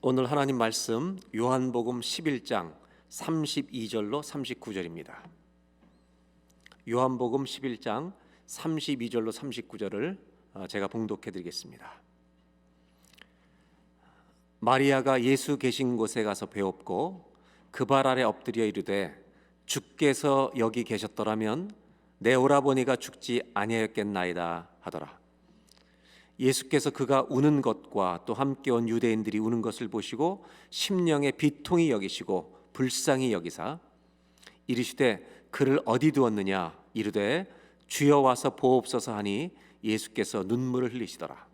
오늘 하나님 말씀 요한복음 11장 32절로 39절입니다. 요한복음 11장 32절로 39절을 제가 봉독해 드리겠습니다. 마리아가 예수 계신 곳에 가서 배웠고 그 발 아래 엎드려 이르되 주께서 여기 계셨더라면 내 오라버니가 죽지 아니하였겠나이다 하더라. 예수께서 그가 우는 것과 또 함께 온 유대인들이 우는 것을 보시고 심령에 비통히 여기시고 불쌍히 여기사 이르시되 그를 어디 두었느냐 이르되 주여 와서 보옵소서 하니 예수께서 눈물을 흘리시더라.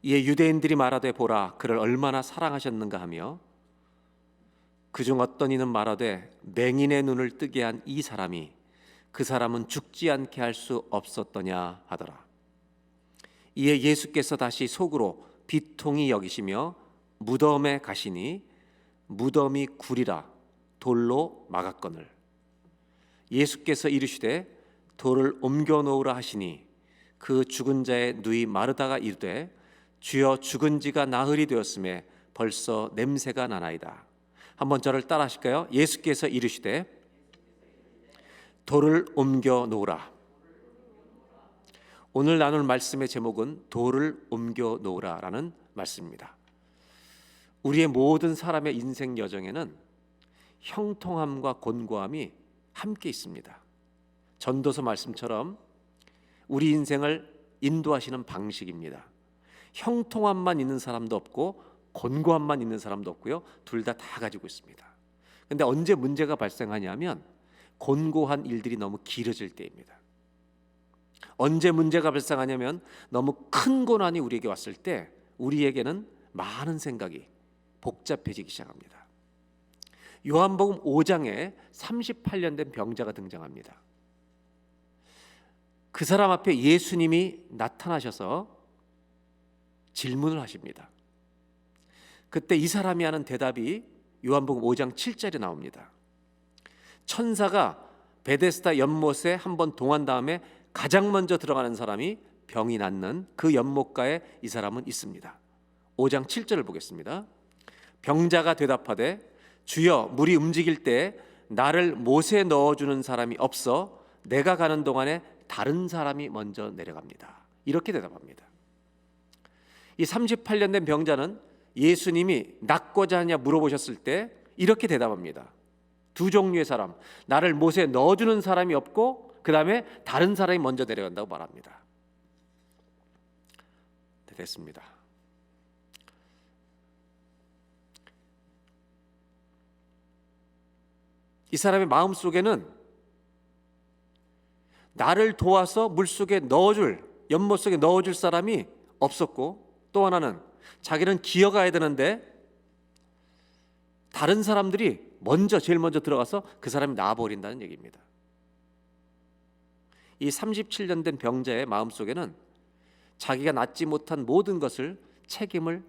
이에 유대인들이 말하되 보라 그를 얼마나 사랑하셨는가 하며 그중 어떤 이는 말하되 맹인의 눈을 뜨게 한 이 사람이 그 사람은 죽지 않게 할 수 없었더냐 하더라. 이에 예수께서 다시 속으로 비통히 여기시며 무덤에 가시니 무덤이 구리라 돌로 막았거늘 예수께서 이르시되 돌을 옮겨 놓으라 하시니 그 죽은 자의 누이 마르다가 이르되 주여 죽은 지가 나흘이 되었음에 벌써 냄새가 나나이다. 한번 저를 따라 하실까요? 예수께서 이르시되 돌을 옮겨 놓으라. 오늘 나눌 말씀의 제목은 돌을 옮겨 놓으라라는 말씀입니다. 우리의 모든 사람의 인생 여정에는 형통함과 곤고함이 함께 있습니다. 전도서 말씀처럼 우리 인생을 인도하시는 방식입니다. 형통함만 있는 사람도 없고 곤고함만 있는 사람도 없고요. 둘 다 가지고 있습니다. 그런데 언제 문제가 발생하냐면 곤고한 일들이 너무 길어질 때입니다. 언제 문제가 발생하냐면 너무 큰 고난이 우리에게 왔을 때 우리에게는 많은 생각이 복잡해지기 시작합니다. 요한복음 5장에 38년 된 병자가 등장합니다. 그 사람 앞에 예수님이 나타나셔서 질문을 하십니다. 그때 이 사람이 하는 대답이 요한복음 5장 7절에 나옵니다. 천사가 베데스다 연못에 한번 동한 다음에 가장 먼저 들어가는 사람이 병이 낫는 그 연못가에 이 사람은 있습니다. 5장 7절을 보겠습니다. 병자가 대답하되 주여 물이 움직일 때 나를 못에 넣어주는 사람이 없어 내가 가는 동안에 다른 사람이 먼저 내려갑니다. 이렇게 대답합니다. 이 38년 된 병자는 예수님이 낫고자 하냐 물어보셨을 때 이렇게 대답합니다. 두 종류의 사람, 나를 못에 넣어주는 사람이 없고 그 다음에 다른 사람이 먼저 내려간다고 말합니다. 네, 됐습니다. 이 사람의 마음속에는 나를 도와서 물속에 넣어줄, 연못 속에 넣어줄 사람이 없었고 또 하나는 자기는 기어가야 되는데 다른 사람들이 제일 먼저 들어가서 그 사람이 나와버린다는 얘기입니다. 이 37년 된 병자의 마음속에는 자기가 낫지 못한 모든 것을 책임을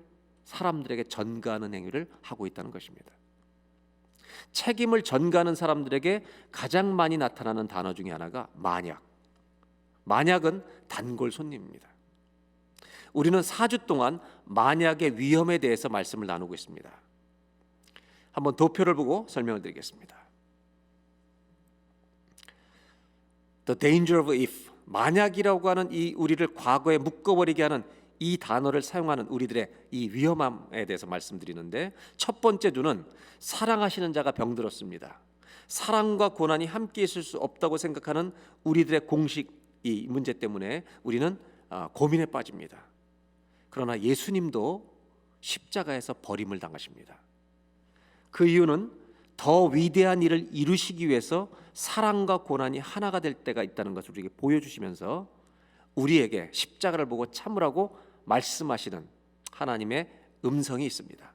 사람들에게 전가하는 행위를 하고 있다는 것입니다. 책임을 전가하는 사람들에게 가장 많이 나타나는 단어 중에 하나가 만약. 만약은 단골 손님입니다. 우리는 4주 동안 만약의 위험에 대해서 말씀을 나누고 있습니다. 한번 도표를 보고 설명을 드리겠습니다. The danger of if, 만약이라고 하는 이 우리를 과거에 묶어버리게 하는 이 단어를 사용하는 우리들의 이 위험함에 대해서 말씀드리는데 첫 번째 주는 사랑하시는 자가 병들었습니다. 사랑과 고난이 함께 있을 수 없다고 생각하는 우리들의 공식 이 문제 때문에 우리는 고민에 빠집니다. 그러나 예수님도 십자가에서 버림을 당하십니다. 그 이유는 더 위대한 일을 이루시기 위해서 사랑과 고난이 하나가 될 때가 있다는 것을 우리에게 보여주시면서 우리에게 십자가를 보고 참으라고 말씀하시는 하나님의 음성이 있습니다.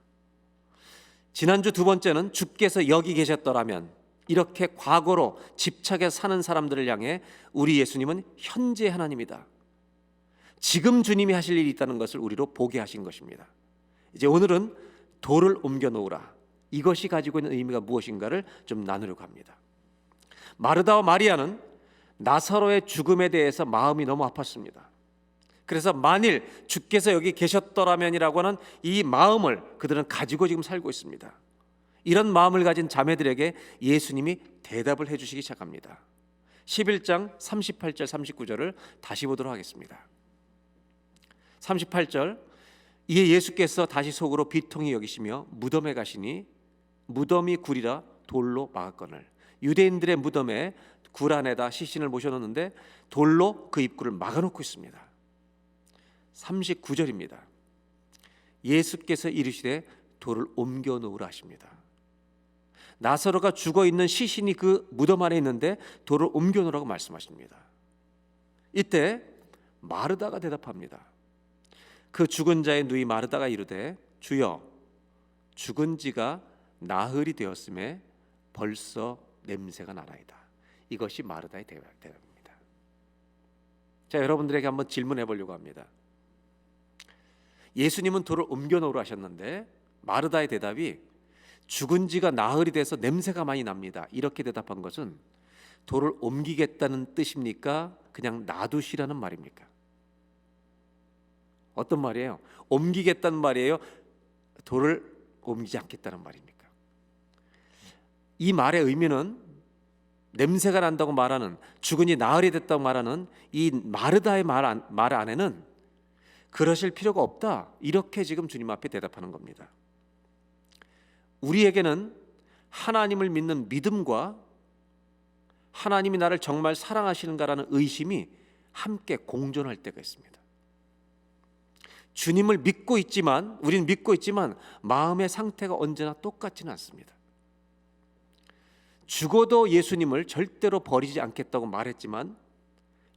지난주 두 번째는 주께서 여기 계셨더라면, 이렇게 과거로 집착해 사는 사람들을 향해 우리 예수님은 현재 하나님이다. 지금 주님이 하실 일이 있다는 것을 우리로 보게 하신 것입니다. 이제 오늘은 돌을 옮겨 놓으라, 이것이 가지고 있는 의미가 무엇인가를 좀 나누려고 합니다. 마르다와 마리아는 나사로의 죽음에 대해서 마음이 너무 아팠습니다. 그래서 만일 주께서 여기 계셨더라면이라고 하는 이 마음을 그들은 가지고 지금 살고 있습니다. 이런 마음을 가진 자매들에게 예수님이 대답을 해주시기 시작합니다. 11장 38절 39절을 다시 보도록 하겠습니다. 38절, 이에 예수께서 다시 속으로 비통히 여기시며 무덤에 가시니 무덤이 굴이라 돌로 막았거늘. 유대인들의 무덤에 굴 안에다 시신을 모셔놓는데 돌로 그 입구를 막아놓고 있습니다. 39절입니다. 예수께서 이르시되 돌을 옮겨 놓으라 하십니다. 나사로가 죽어있는 시신이 그 무덤 안에 있는데 돌을 옮겨 놓으라고 말씀하십니다. 이때 마르다가 대답합니다. 그 죽은 자의 누이 마르다가 이르되 주여, 죽은 지가 나흘이 되었음에 벌써 냄새가 나나이다. 이것이 마르다의 대답입니다. 자, 여러분들에게 한번 질문해 보려고 합니다. 예수님은 돌을 옮겨 놓으라 하셨는데 마르다의 대답이 죽은 지가 나흘이 돼서 냄새가 많이 납니다. 이렇게 대답한 것은 돌을 옮기겠다는 뜻입니까? 그냥 놔두시라는 말입니까? 어떤 말이에요? 옮기겠다는 말이에요? 돌을 옮기지 않겠다는 말입니까? 이 말의 의미는 냄새가 난다고 말하는, 죽은 지 나흘이 됐다고 말하는 이 마르다의 말 안에는 그러실 필요가 없다, 이렇게 지금 주님 앞에 대답하는 겁니다. 우리에게는 하나님을 믿는 믿음과 하나님이 나를 정말 사랑하시는가라는 의심이 함께 공존할 때가 있습니다. 주님을 믿고 있지만, 우리는 믿고 있지만 마음의 상태가 언제나 똑같지는 않습니다. 죽어도 예수님을 절대로 버리지 않겠다고 말했지만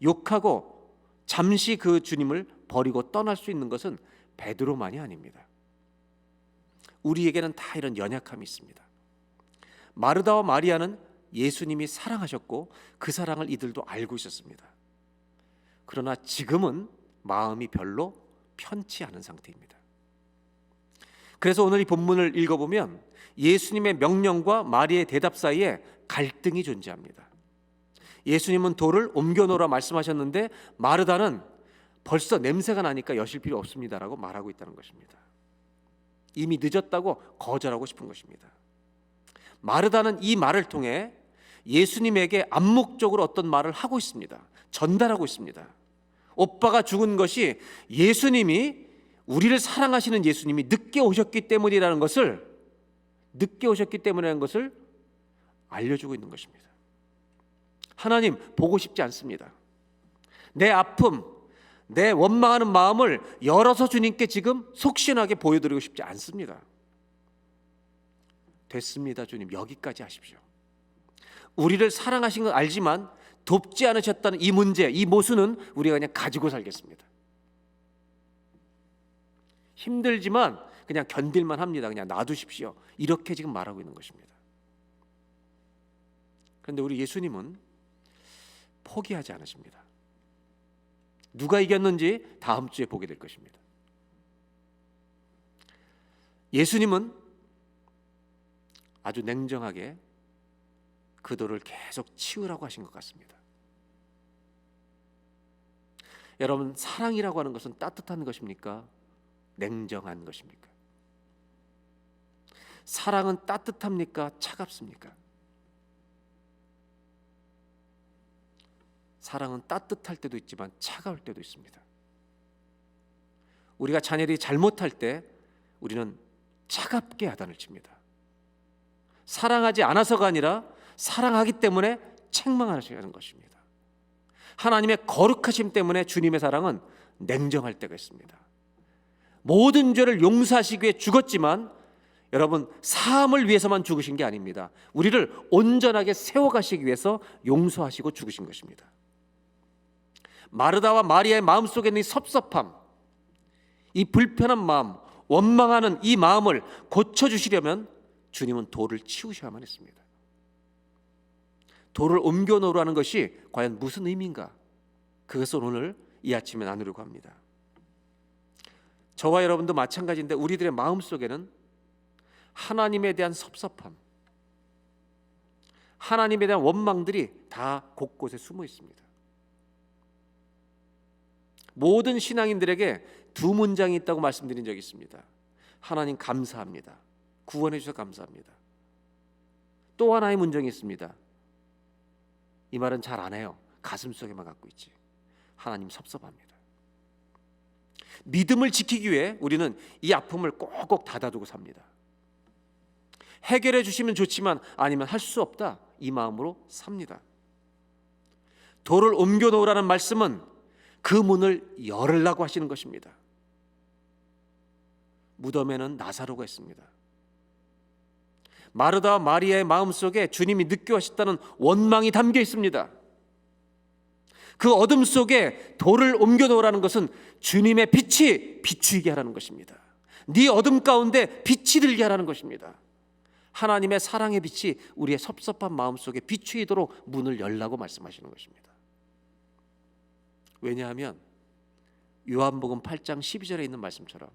욕하고 잠시 그 주님을 버리고 떠날 수 있는 것은 베드로만이 아닙니다. 우리에게는 다 이런 연약함이 있습니다. 마르다와 마리아는 예수님이 사랑하셨고 그 사랑을 이들도 알고 있었습니다. 그러나 지금은 마음이 별로 편치 않은 상태입니다. 그래서 오늘 이 본문을 읽어보면 예수님의 명령과 마리아의 대답 사이에 갈등이 존재합니다. 예수님은 돌을 옮겨 놓으라 말씀하셨는데 마르다는 벌써 냄새가 나니까 여실 필요 없습니다라고 말하고 있다는 것입니다. 이미 늦었다고 거절하고 싶은 것입니다. 마르다는 이 말을 통해 예수님에게 암묵적으로 어떤 말을 하고 있습니다. 전달하고 있습니다. 오빠가 죽은 것이 예수님이, 우리를 사랑하시는 예수님이 늦게 오셨기 때문이라는 것을 알려주고 있는 것입니다. 하나님, 보고 싶지 않습니다. 내 아픔, 내 원망하는 마음을 열어서 주님께 지금 속시원하게 보여드리고 싶지 않습니다. 됐습니다, 주님. 여기까지 하십시오. 우리를 사랑하신 건 알지만 돕지 않으셨다는 이 문제, 이 모순은 우리가 그냥 가지고 살겠습니다. 힘들지만 그냥 견딜만 합니다. 그냥 놔두십시오. 이렇게 지금 말하고 있는 것입니다. 그런데 우리 예수님은 포기하지 않으십니다. 누가 이겼는지 다음 주에 보게 될 것입니다. 예수님은 아주 냉정하게 그 돌을 계속 치우라고 하신 것 같습니다. 여러분, 사랑이라고 하는 것은 따뜻한 것입니까? 냉정한 것입니까? 사랑은 따뜻합니까? 차갑습니까? 사랑은 따뜻할 때도 있지만 차가울 때도 있습니다. 우리가 자녀들이 잘못할 때 우리는 차갑게 야단을 칩니다. 사랑하지 않아서가 아니라 사랑하기 때문에 책망하시는 것입니다. 하나님의 거룩하심 때문에 주님의 사랑은 냉정할 때가 있습니다. 모든 죄를 용서하시기 위해 죽었지만 여러분, 사함을 위해서만 죽으신 게 아닙니다. 우리를 온전하게 세워가시기 위해서 용서하시고 죽으신 것입니다. 마르다와 마리아의 마음속에 있는 이 섭섭함, 이 불편한 마음, 원망하는 이 마음을 고쳐주시려면 주님은 돌을 치우셔야만 했습니다. 돌을 옮겨 놓으라는 것이 과연 무슨 의미인가? 그것을 오늘 이 아침에 나누려고 합니다. 저와 여러분도 마찬가지인데 우리들의 마음속에는 하나님에 대한 섭섭함, 하나님에 대한 원망들이 다 곳곳에 숨어 있습니다. 모든 신앙인들에게 두 문장이 있다고 말씀드린 적이 있습니다. 하나님 감사합니다. 구원해 주셔서 감사합니다. 또 하나의 문장이 있습니다. 이 말은 잘 안 해요. 가슴속에만 갖고 있지. 하나님 섭섭합니다. 믿음을 지키기 위해 우리는 이 아픔을 꼭꼭 닫아두고 삽니다. 해결해 주시면 좋지만 아니면 할 수 없다, 이 마음으로 삽니다. 돌을 옮겨 놓으라는 말씀은 그 문을 열으라고 하시는 것입니다. 무덤에는 나사로가 있습니다. 마르다와 마리아의 마음속에 주님이 느껴하셨다는 원망이 담겨 있습니다. 그 어둠 속에 돌을 옮겨 놓으라는 것은 주님의 빛이 비추이게 하라는 것입니다. 네 어둠 가운데 빛이 들게 하라는 것입니다. 하나님의 사랑의 빛이 우리의 섭섭한 마음속에 비추이도록 문을 열라고 말씀하시는 것입니다. 왜냐하면 요한복음 8장 12절에 있는 말씀처럼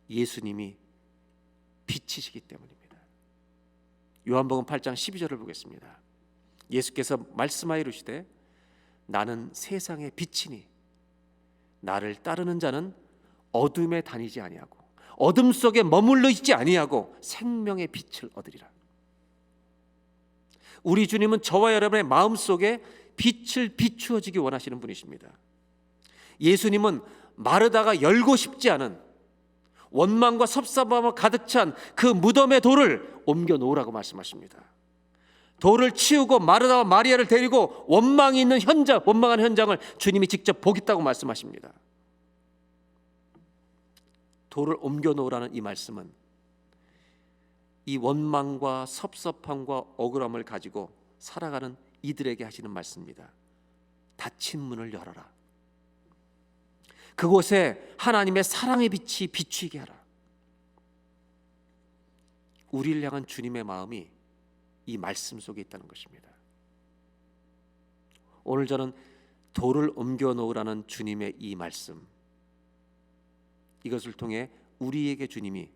예수님이 빛이시기 때문입니다. 요한복음 8장 12절을 보겠습니다. 예수께서 말씀하여 이르시되 나는 세상의 빛이니 나를 따르는 자는 어둠에 다니지 아니하고 어둠 속에 머물러 있지 아니하고 생명의 빛을 얻으리라. 우리 주님은 저와 여러분의 마음속에 빛을 비추어지기 원하시는 분이십니다. 예수님은 마르다가 열고 싶지 않은 원망과 섭섭함과 가득 찬 그 무덤의 돌을 옮겨 놓으라고 말씀하십니다. 돌을 치우고 마르다와 마리아를 데리고 원망한 현장을 주님이 직접 보겠다고 말씀하십니다. 돌을 옮겨 놓으라는 이 말씀은 이 원망과 섭섭함과 억울함을 가지고 살아가는 이들에게 하시는 말씀입니다. 닫힌 문을 열어라. 그곳에 하나님의 사랑의 빛이 비추이게 하라. 우리를 향한 주님의 마음이 이 말씀 속에 있다는 것입니다. 오늘 저는 돌을 옮겨 놓으라는 주님의 이 말씀, 이것을 통해 우리에게 주님이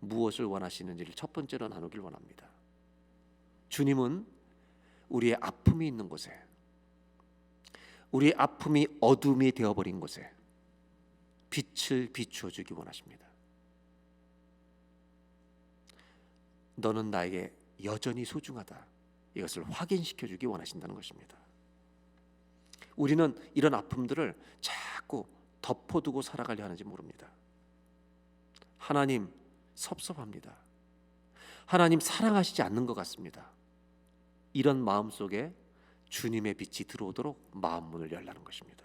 무엇을 원하시는지를 첫 번째로 나누길 원합니다. 주님은 우리의 아픔이 있는 곳에, 우리의 아픔이 어둠이 되어버린 곳에 빛을 비추어 주기 원하십니다. 너는 나에게 여전히 소중하다, 이것을 확인시켜 주기 원하신다는 것입니다. 우리는 이런 아픔들을 자꾸 덮어두고 살아가려 하는지 모릅니다. 하나님 섭섭합니다. 하나님 사랑하시지 않는 것 같습니다. 이런 마음 속에 주님의 빛이 들어오도록 마음문을 열라는 것입니다.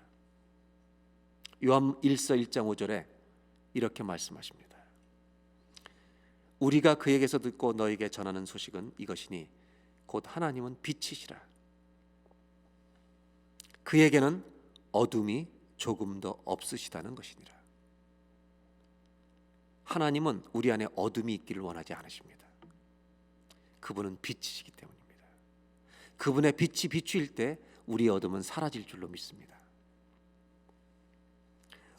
요한 1서 1장 5절에 이렇게 말씀하십니다. 우리가 그에게서 듣고 너에게 전하는 소식은 이것이니 곧 하나님은 빛이시라. 그에게는 어둠이 조금도 없으시다는 것이니라. 하나님은 우리 안에 어둠이 있기를 원하지 않으십니다. 그분은 빛이시기 때문입니다. 그분의 빛이 비추일 때 우리의 어둠은 사라질 줄로 믿습니다.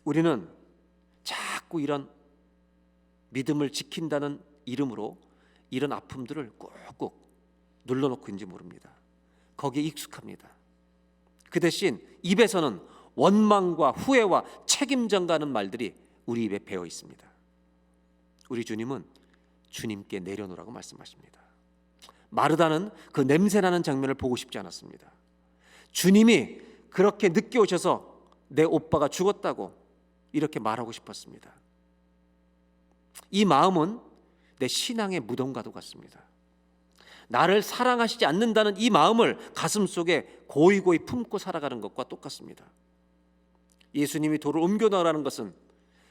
우리는 자꾸 이런 믿음을 지킨다는 이름으로 이런 아픔들을 꾹꾹 눌러놓고 있는지 모릅니다. 거기에 익숙합니다. 그 대신 입에서는 원망과 후회와 책임 전가하는 말들이 우리 입에 배어 있습니다. 우리 주님은 주님께 내려놓으라고 말씀하십니다. 마르다는 그 냄새나는 장면을 보고 싶지 않았습니다. 주님이 그렇게 늦게 오셔서 내 오빠가 죽었다고 이렇게 말하고 싶었습니다. 이 마음은 내 신앙의 무덤과도 같습니다. 나를 사랑하시지 않는다는 이 마음을 가슴속에 고이고이 품고 살아가는 것과 똑같습니다. 예수님이 돌을 옮겨 놓으라는 것은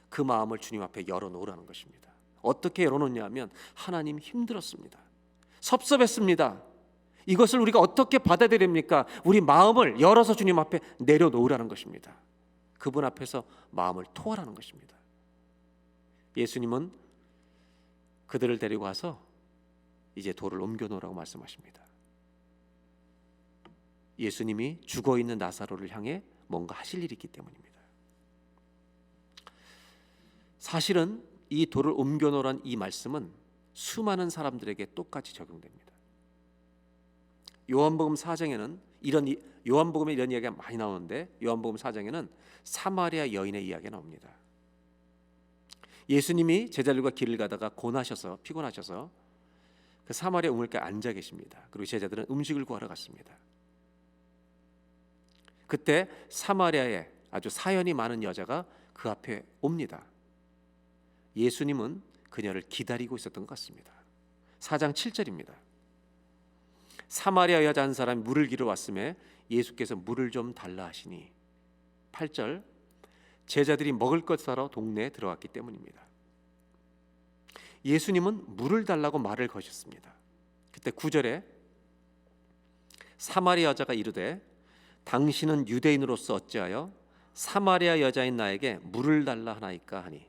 그 마음을 주님 앞에 열어놓으라는 것입니다. 어떻게 열어놓냐 하면 하나님 힘들었습니다. 섭섭했습니다. 이것을 우리가 어떻게 받아들입니까? 우리 마음을 열어서 주님 앞에 내려놓으라는 것입니다. 그분 앞에서 마음을 토하라는 것입니다. 예수님은 그들을 데리고 와서 이제 돌을 옮겨 놓으라고 말씀하십니다. 예수님이 죽어있는 나사로를 향해 뭔가 하실 일이 있기 때문입니다. 사실은 이 돌을 옮겨 놓으라는 이 말씀은 수많은 사람들에게 똑같이 적용됩니다. 요한복음 4장에는 요한복음에 이런 이야기가 많이 나오는데 요한복음 4장에는 사마리아 여인의 이야기가 나옵니다. 예수님이 제자들과 길을 가다가 고나셔서 피곤하셔서 그 사마리아 우물가에 앉아 계십니다. 그리고 제자들은 음식을 구하러 갔습니다. 그때 사마리아에 아주 사연이 많은 여자가 그 앞에 옵니다. 예수님은 그녀를 기다리고 있었던 것 같습니다. 4장 7절입니다. 사마리아 여자 한 사람이 물을 기르러 왔음에 예수께서 물을 좀 달라 하시니 8절 제자들이 먹을 것 사러 동네에 들어갔기 때문입니다. 예수님은 물을 달라고 말을 거셨습니다. 그때 9절에 사마리아 여자가 이르되 당신은 유대인으로서 어찌하여 사마리아 여자인 나에게 물을 달라 하나이까 하니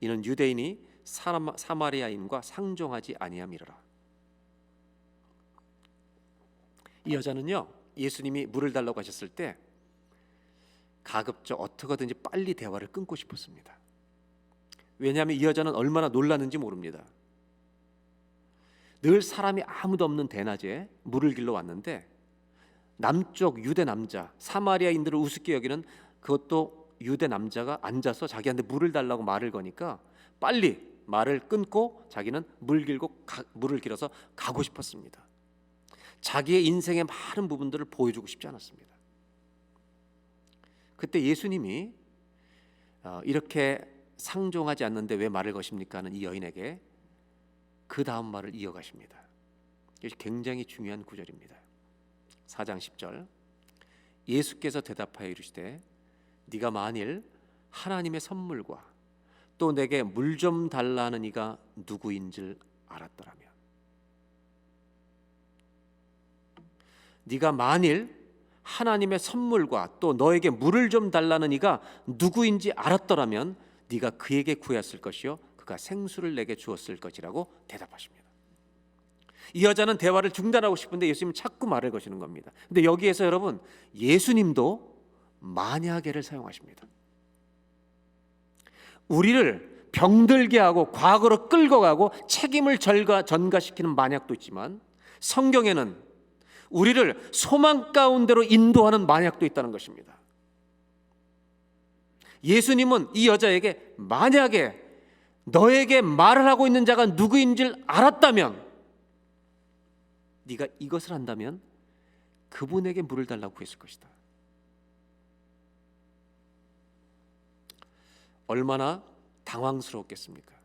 이는 유대인이 사마리아인과 상종하지 아니함이로라. 이 여자는요 예수님이 물을 달라고 하셨을 때 가급적 어떻게든지 빨리 대화를 끊고 싶었습니다. 왜냐하면 이 여자는 얼마나 놀랐는지 모릅니다. 늘 사람이 아무도 없는 대낮에 물을 길러 왔는데 남쪽 유대 남자 사마리아인들을 우습게 여기는 그것도 유대 남자가 앉아서 자기한테 물을 달라고 말을 거니까 빨리 말을 끊고 자기는 물을 길어서 가고 싶었습니다. 자기의 인생의 많은 부분들을 보여주고 싶지 않았습니다. 그때 예수님이 이렇게 상종하지 않는데 왜 말을 거십니까 하는 이 여인에게 그 다음 말을 이어가십니다. 이것이 굉장히 중요한 구절입니다. 4장 10절 예수께서 대답하여 이르시되 네가 만일 하나님의 선물과 또 내게 물 좀 달라 하는 이가 누구인 줄 알았더라면 네가 만일 하나님의 선물과 또 너에게 물을 좀 달라는 이가 누구인지 알았더라면 네가 그에게 구했을 것이요 그가 생수를 내게 주었을 것이라고 대답하십니다. 이 여자는 대화를 중단하고 싶은데 예수님은 자꾸 말을 거시는 겁니다. 근데 여기에서 여러분 예수님도 만약에를 사용하십니다. 우리를 병들게 하고 과거로 끌고 가고 책임을 전가시키는 만약도 있지만 성경에는 우리를 소망 가운데로 인도하는 만약도 있다는 것입니다. 예수님은 이 여자에게 만약에 너에게 말을 하고 있는 자가 누구인 줄 알았다면 네가 이것을 한다면 그분에게 물을 달라고 구했을 것이다. 얼마나 당황스러웠겠습니까?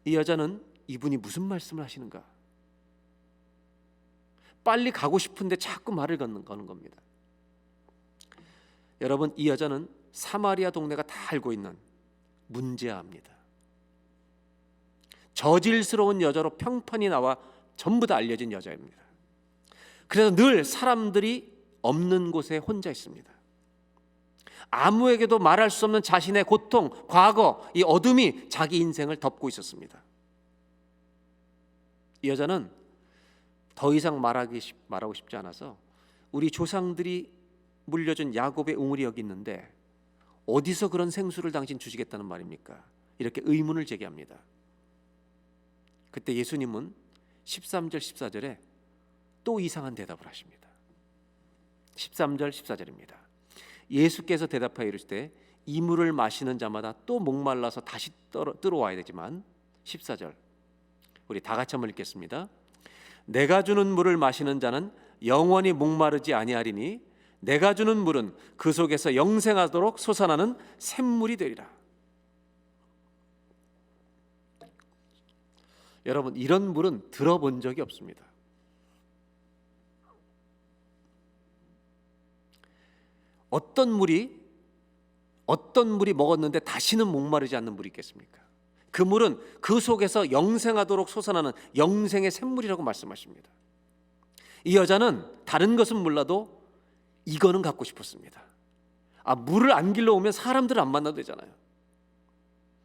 이 여자는 이분이 무슨 말씀을 하시는가? 빨리 가고 싶은데 자꾸 말을 거는 겁니다. 여러분 이 여자는 사마리아 동네가 다 알고 있는 문제아입니다. 저질스러운 여자로 평판이 나와 전부 다 알려진 여자입니다. 그래서 늘 사람들이 없는 곳에 혼자 있습니다. 아무에게도 말할 수 없는 자신의 고통, 과거, 이 어둠이 자기 인생을 덮고 있었습니다. 이 여자는 더 이상 말하고 싶지 않아서 우리 조상들이 물려준 야곱의 우물이 여기 있는데 어디서 그런 생수를 당신 주시겠다는 말입니까? 이렇게 의문을 제기합니다. 그때 예수님은 13절 14절에 또 이상한 대답을 하십니다. 13절 14절입니다. 예수께서 대답하여 이르시되 이 물을 마시는 자마다 또 목말라서 다시 들어와야 되지만 14절 우리 다 같이 한번 읽겠습니다. 내가 주는 물을 마시는 자는 영원히 목마르지 아니하리니 내가 주는 물은 그 속에서 영생하도록 솟아나는 샘물이 되리라. 여러분 이런 물은 들어본 적이 없습니다. 어떤 물이 먹었는데 다시는 목마르지 않는 물이 있겠습니까? 그 물은 그 속에서 영생하도록 솟아나는 영생의 샘물이라고 말씀하십니다. 이 여자는 다른 것은 몰라도 이거는 갖고 싶었습니다. 물을 안 길러오면 사람들을 안 만나도 되잖아요.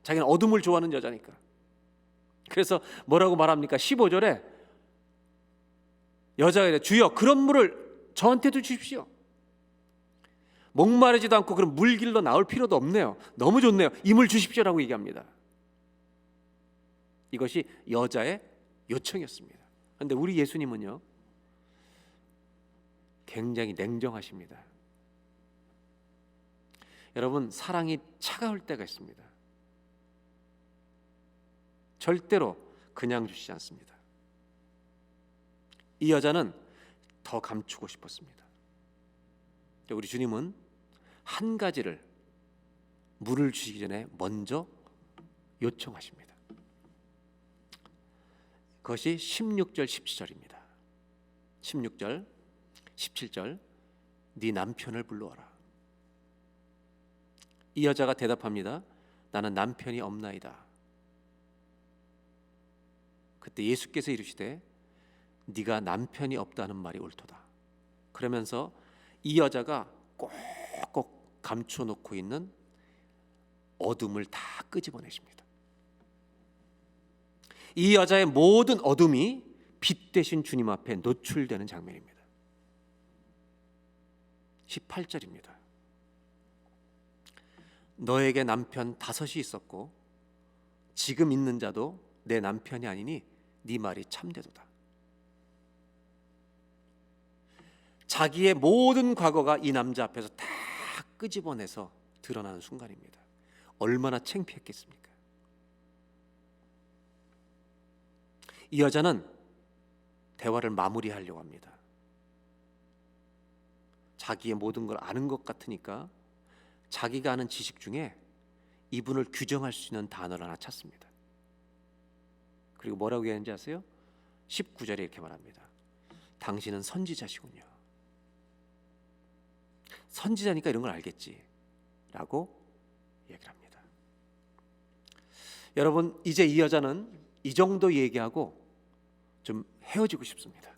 자기는 어둠을 좋아하는 여자니까. 그래서 뭐라고 말합니까? 15절에 여자가 이래 주여 그런 물을 저한테도 주십시오. 목마르지도 않고 그런 물 길러 나올 필요도 없네요. 너무 좋네요. 이 물 주십시오라고 얘기합니다. 이것이 여자의 요청이었습니다. 그런데 우리 예수님은요 굉장히 냉정하십니다. 여러분, 사랑이 차가울 때가 있습니다. 절대로 그냥 주시지 않습니다. 이 여자는 더 감추고 싶었습니다. 우리 주님은 한 가지를 물을 주시기 전에 먼저 요청하십니다. 그것이 16절 17절입니다. 16절 17절 네 남편을 불러와라. 이 여자가 대답합니다. 나는 남편이 없나이다. 그때 예수께서 이르시되 네가 남편이 없다는 말이 옳도다. 그러면서 이 여자가 꼭꼭 감춰놓고 있는 어둠을 다 끄집어내십니다. 이 여자의 모든 어둠이 빛 되신 주님 앞에 노출되는 장면입니다. 18절입니다. 너에게 남편 5이 있었고 지금 있는 자도 내 남편이 아니니 네 말이 참되도다. 자기의 모든 과거가 이 남자 앞에서 다 끄집어내서 드러나는 순간입니다. 얼마나 창피했겠습니까? 이 여자는 대화를 마무리하려고 합니다. 자기의 모든 걸 아는 것 같으니까 자기가 아는 지식 중에 이분을 규정할 수 있는 단어를 하나 찾습니다. 그리고 뭐라고 얘기하는지 아세요? 19절에 이렇게 말합니다. 당신은 선지자시군요. 선지자니까 이런 걸 알겠지 라고 얘기를 합니다. 여러분, 이제 이 여자는 이 정도 얘기하고 좀 헤어지고 싶습니다.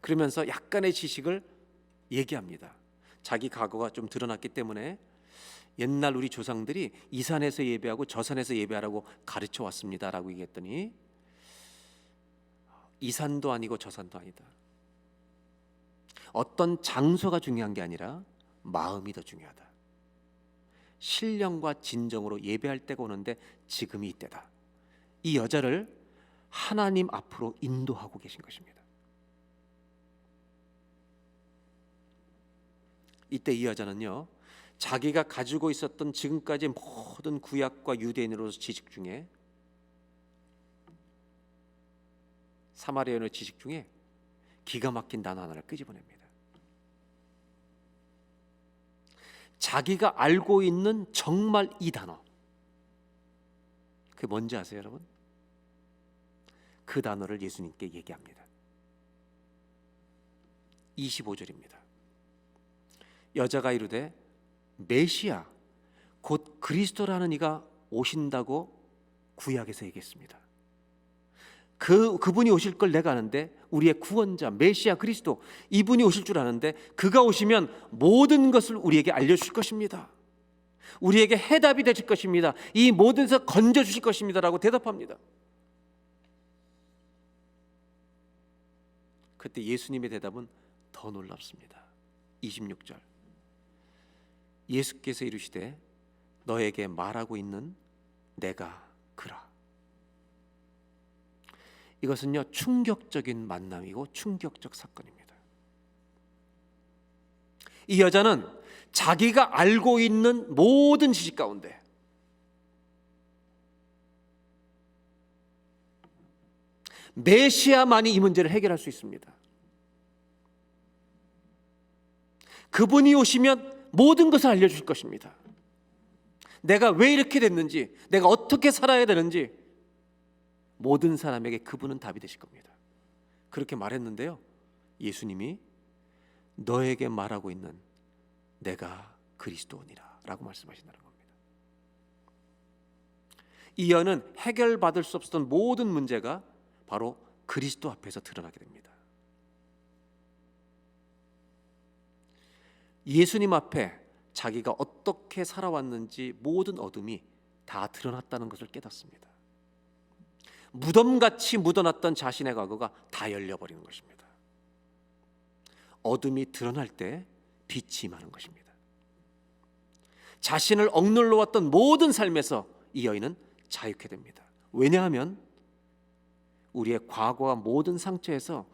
그러면서 약간의 지식을 얘기합니다. 자기 과거가 좀 드러났기 때문에 옛날 우리 조상들이 이 산에서 예배하고 저 산에서 예배하라고 가르쳐 왔습니다 라고 얘기했더니 이 산도 아니고 저 산도 아니다. 어떤 장소가 중요한 게 아니라 마음이 더 중요하다. 신령과 진정으로 예배할 때가 오는데 지금이 이때다. 이 여자를 하나님 앞으로 인도하고 계신 것입니다. 이때 이 여자는요, 자기가 가지고 있었던 지금까지 모든 구약과 유대인으로서 지식 중에 사마리아인의 지식 중에 기가 막힌 단어 하나를 끄집어냅니다. 자기가 알고 있는 정말 이 단어, 그게 뭔지 아세요, 여러분? 그 단어를 예수님께 얘기합니다. 25절입니다. 여자가 이르되 메시아 곧 그리스도라는 이가 오신다고 구약에서 얘기했습니다. 그분이 오실 걸 내가 아는데, 우리의 구원자 메시아 그리스도, 이분이 오실 줄 아는데 그가 오시면 모든 것을 우리에게 알려주실 것입니다. 우리에게 해답이 되실 것입니다. 이 모든 것을 건져주실 것입니다 라고 대답합니다. 그때 예수님의 대답은 더 놀랍습니다. 26절 예수께서 이르시되 너에게 말하고 있는 내가 그라. 이것은요, 충격적인 만남이고 충격적 사건입니다. 이 여자는 자기가 알고 있는 모든 지식 가운데 메시아만이 이 문제를 해결할 수 있습니다. 그분이 오시면 모든 것을 알려주실 것입니다. 내가 왜 이렇게 됐는지, 내가 어떻게 살아야 되는지 모든 사람에게 그분은 답이 되실 겁니다. 그렇게 말했는데요, 예수님이 너에게 말하고 있는 내가 그리스도니라 라고 말씀하신다는 겁니다. 이 여는 해결받을 수 없었던 모든 문제가 바로 그리스도 앞에서 드러나게 됩니다. 예수님 앞에 자기가 어떻게 살아왔는지 모든 어둠이 다 드러났다는 것을 깨닫습니다. 무덤같이 묻어놨던 자신의 과거가 다 열려버리는 것입니다. 어둠이 드러날 때 빛이 임하는 것입니다. 자신을 억눌러 왔던 모든 삶에서 이 여인은 자유케 됩니다. 왜냐하면 우리의 과거와 모든 상처에서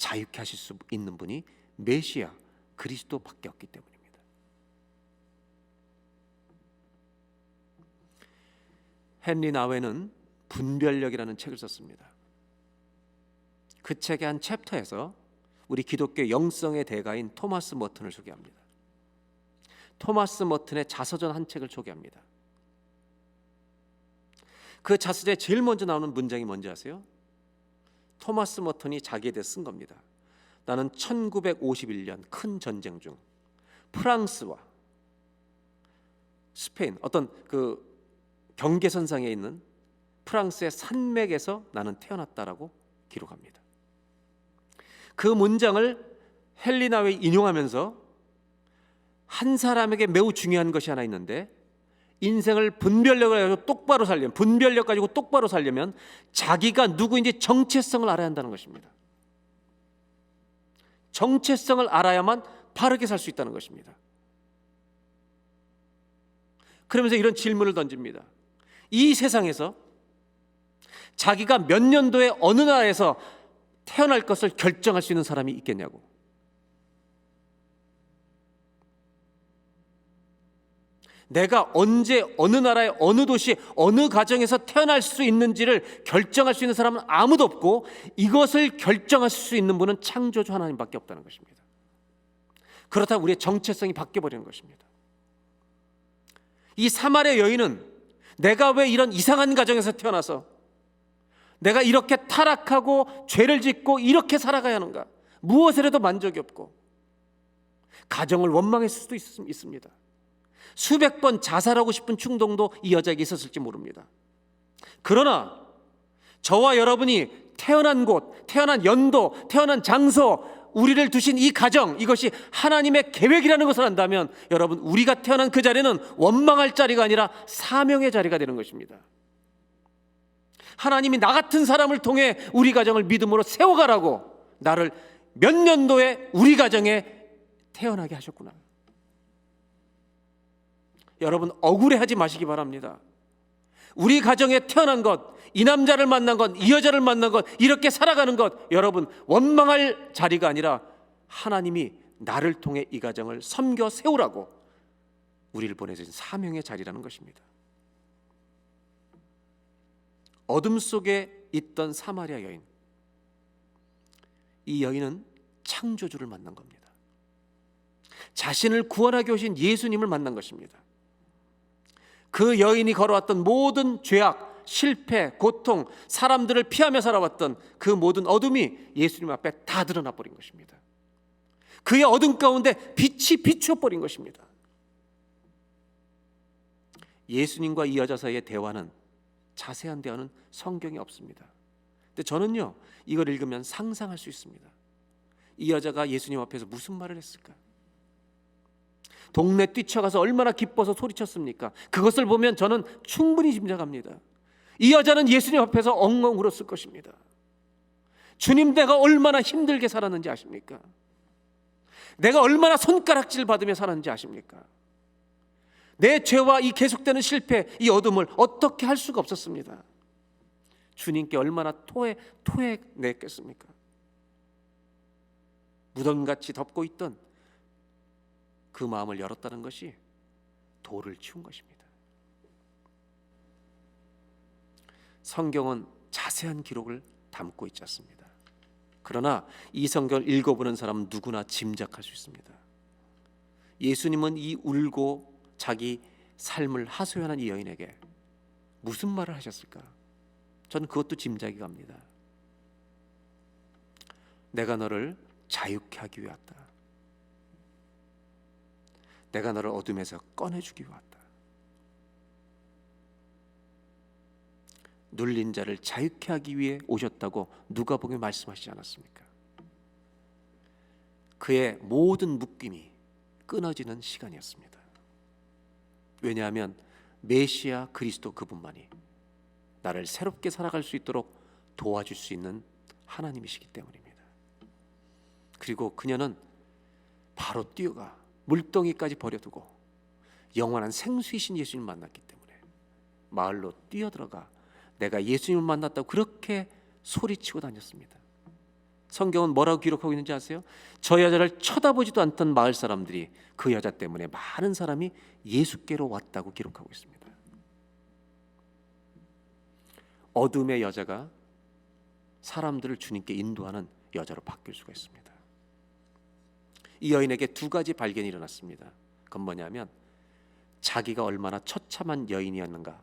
자유케 하실 수 있는 분이 메시아 그리스도밖에 없기 때문입니다. 헨리 나웨는 분별력이라는 책을 썼습니다. 그 책의 한 챕터에서 우리 기독교 영성의 대가인 토마스 머튼을 소개합니다. 토마스 머튼의 자서전 한 책을 소개합니다. 그 자서전에 제일 먼저 나오는 문장이 뭔지 아세요? 토마스 머튼이 자기에 대해 쓴 겁니다. 나는 1951년 큰 전쟁 중 프랑스와 스페인 어떤 그 경계선상에 있는 프랑스의 산맥에서 나는 태어났다라고 기록합니다. 그 문장을 헨리 나웨이 인용하면서 한 사람에게 매우 중요한 것이 하나 있는데, 인생을 분별력을 가지고 똑바로 살려면, 분별력 가지고 똑바로 살려면 자기가 누구인지 정체성을 알아야 한다는 것입니다. 정체성을 알아야만 바르게 살 수 있다는 것입니다. 그러면서 이런 질문을 던집니다. 이 세상에서 자기가 몇 년도에 어느 나라에서 태어날 것을 결정할 수 있는 사람이 있겠냐고. 내가 언제 어느 나라의 어느 도시 어느 가정에서 태어날 수 있는지를 결정할 수 있는 사람은 아무도 없고, 이것을 결정할 수 있는 분은 창조주 하나님밖에 없다는 것입니다. 그렇다면 우리의 정체성이 바뀌어버리는 것입니다. 이 사마리아 여인은 내가 왜 이런 이상한 가정에서 태어나서 내가 이렇게 타락하고 죄를 짓고 이렇게 살아가야 하는가, 무엇에라도 만족이 없고 가정을 원망했을 수도 있습니다. 수백 번 자살하고 싶은 충동도 이 여자에게 있었을지 모릅니다. 그러나 저와 여러분이 태어난 곳, 태어난 연도, 태어난 장소, 우리를 두신 이 가정, 이것이 하나님의 계획이라는 것을 안다면 여러분, 우리가 태어난 그 자리는 원망할 자리가 아니라 사명의 자리가 되는 것입니다. 하나님이 나 같은 사람을 통해 우리 가정을 믿음으로 세워가라고, 나를 몇 년도에 우리 가정에 태어나게 하셨구나. 여러분, 억울해하지 마시기 바랍니다. 우리 가정에 태어난 것, 이 남자를 만난 것, 이 여자를 만난 것, 이렇게 살아가는 것, 여러분 원망할 자리가 아니라 하나님이 나를 통해 이 가정을 섬겨 세우라고 우리를 보내주신 사명의 자리라는 것입니다. 어둠 속에 있던 사마리아 여인, 이 여인은 창조주를 만난 겁니다. 자신을 구원하게 오신 예수님을 만난 것입니다. 그 여인이 걸어왔던 모든 죄악, 실패, 고통, 사람들을 피하며 살아왔던 그 모든 어둠이 예수님 앞에 다 드러나 버린 것입니다. 그의 어둠 가운데 빛이 비추어 버린 것입니다. 예수님과 이 여자 사이의 대화는, 자세한 대화는 성경에 없습니다. 근데 저는요, 이걸 읽으면 상상할 수 있습니다. 이 여자가 예수님 앞에서 무슨 말을 했을까? 동네 뛰쳐가서 얼마나 기뻐서 소리쳤습니까? 그것을 보면 저는 충분히 짐작합니다. 이 여자는 예수님 앞에서 엉엉 울었을 것입니다. 주님, 내가 얼마나 힘들게 살았는지 아십니까? 내가 얼마나 손가락질 받으며 살았는지 아십니까? 내 죄와 이 계속되는 실패, 이 어둠을 어떻게 할 수가 없었습니다. 주님께 얼마나 토해냈겠습니까? 무덤같이 덮고 있던 그 마음을 열었다는 것이 돌을 치운 것입니다. 성경은 자세한 기록을 담고 있지 않습니다. 그러나 이 성경을 읽어보는 사람은 누구나 짐작할 수 있습니다. 예수님은 이 울고 자기 삶을 하소연한 이 여인에게 무슨 말을 하셨을까? 저는 그것도 짐작이 갑니다. 내가 너를 자유케 하기 위해 왔다. 내가 너를 어둠에서 꺼내주기 위해 왔다. 눌린 자를 자유케 하기 위해 오셨다고 누가복음에 말씀하시지 않았습니까? 그의 모든 묶임이 끊어지는 시간이었습니다. 왜냐하면 메시아 그리스도 그분만이 나를 새롭게 살아갈 수 있도록 도와줄 수 있는 하나님이시기 때문입니다. 그리고 그녀는 바로 뛰어가 물동이까지 버려두고 영원한 생수이신 예수님을 만났기 때문에 마을로 뛰어들어가 내가 예수님을 만났다고 그렇게 소리치고 다녔습니다. 성경은 뭐라고 기록하고 있는지 아세요? 저 여자를 쳐다보지도 않던 마을 사람들이 그 여자 때문에 많은 사람이 예수께로 왔다고 기록하고 있습니다. 어둠의 여자가 사람들을 주님께 인도하는 여자로 바뀔 수가 있습니다. 이 여인에게 두 가지 발견이 일어났습니다. 그건 뭐냐면 자기가 얼마나 처참한 여인이었는가,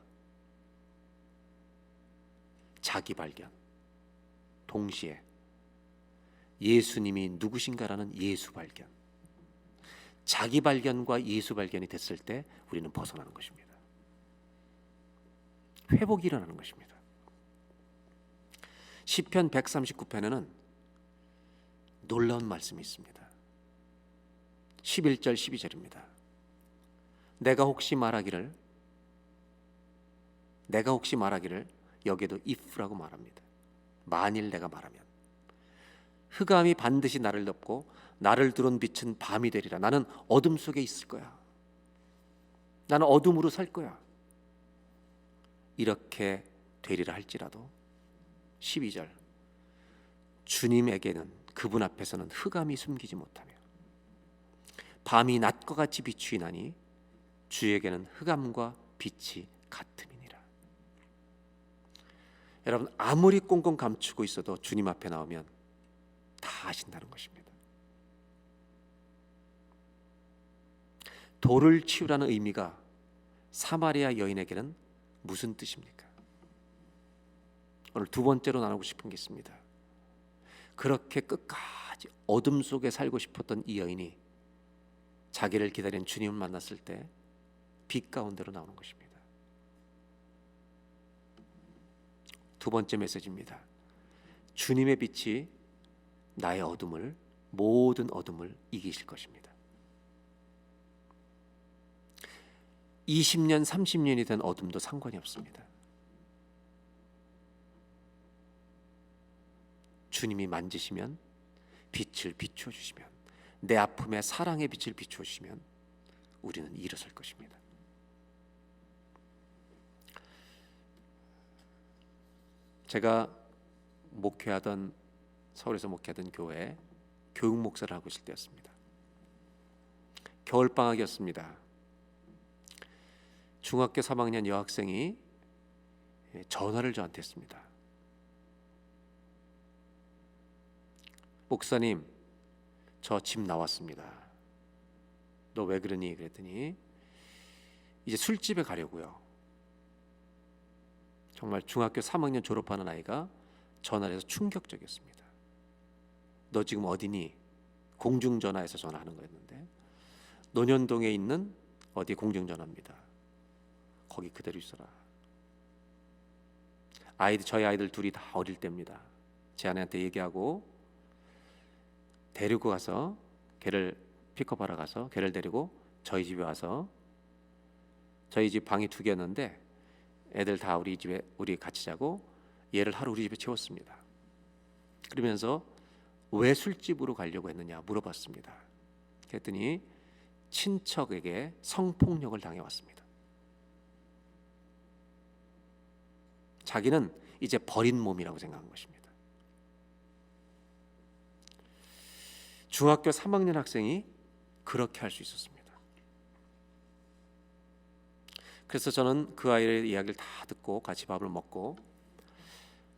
자기 발견, 동시에 예수님이 누구신가라는 예수 발견. 자기 발견과 예수 발견이 됐을 때 우리는 벗어나는 것입니다. 회복이 일어나는 것입니다. 시편 139편에는 놀라운 말씀이 있습니다. 11절 12절입니다. 내가 혹시 말하기를 여기에도 if라고 말합니다. 만일 내가 말하면 흑암이 반드시 나를 덮고 나를 두른 빛은 밤이 되리라. 나는 어둠 속에 있을 거야. 나는 어둠으로 살 거야. 이렇게 되리라 할지라도 12절 주님에게는 그분 앞에서는 흑암이 숨기지 못하며 밤이 낮과 같이 비추이나니 주에게는 흑암과 빛이 같음이니라. 여러분, 아무리 꽁꽁 감추고 있어도 주님 앞에 나오면 다 아신다는 것입니다. 돌을 치우라는 의미가 사마리아 여인에게는 무슨 뜻입니까? 오늘 두 번째로 나누고 싶은 게 있습니다. 그렇게 끝까지 어둠 속에 살고 싶었던 이 여인이 자기를 기다린 주님을 만났을 때 빛 가운데로 나오는 것입니다. 두 번째 메시지입니다. 주님의 빛이 나의 어둠을, 모든 어둠을 이기실 것입니다. 20년, 30년이 된 어둠도 상관이 없습니다. 주님이 만지시면, 빛을 비추어 주시면, 내 아픔에 사랑의 빛을 비추어 주시면 우리는 일어설 것입니다. 제가 서울에서 목회하던 교회에 교육 목사를 하고 있을 때였습니다. 겨울방학이었습니다. 중학교 3학년 여학생이 전화를 저한테 했습니다. 목사님, 저 집 나왔습니다. 너 왜 그러니? 그랬더니 이제 술집에 가려고요. 정말 중학교 3학년 졸업하는 아이가 전화를 해서 충격적이었습니다. 너 지금 어디니? 공중전화에서 전화하는 거였는데 논현동에 있는 어디 공중전화입니다. 거기 그대로 있어라. 저희 아이들 둘이 다 어릴 때입니다. 제 아내한테 얘기하고 데리고 가서 걔를 픽업하러 가서 걔를 데리고 저희 집에 와서 저희 집 방이 2개였는데 애들 다 우리 집에 우리 같이 자고 얘를 하루 우리 집에 채웠습니다. 그러면서 왜 술집으로 가려고 했느냐 물어봤습니다. 그랬더니 친척에게 성폭력을 당해왔습니다. 자기는 이제 버린 몸이라고 생각한 것입니다. 중학교 3학년 학생이 그렇게 할 수 있었습니다. 그래서 저는 그 아이의 이야기를 다 듣고 같이 밥을 먹고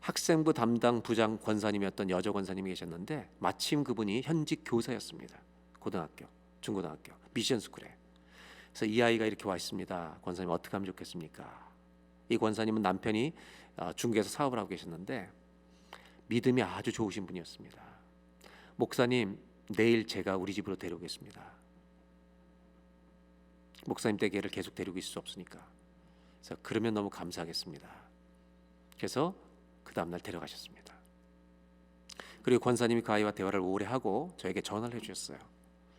학생부 담당 부장 권사님이었던 여자 권사님이 계셨는데 마침 그분이 현직 교사였습니다. 고등학교, 중고등학교, 미션스쿨에. 그래서 이 아이가 이렇게 와 있습니다. 권사님 어떻게 하면 좋겠습니까? 이 권사님은 남편이 중국에서 사업을 하고 계셨는데 믿음이 아주 좋으신 분이었습니다. 목사님, 내일 제가 우리 집으로 데려오겠습니다. 목사님 댁에를 계속 데리고 있을 수 없으니까. 그래서 그러면 너무 감사하겠습니다. 그래서 그 다음날 데려가셨습니다. 그리고 권사님이 그 아이와 대화를 오래 하고 저에게 전화를 해주셨어요.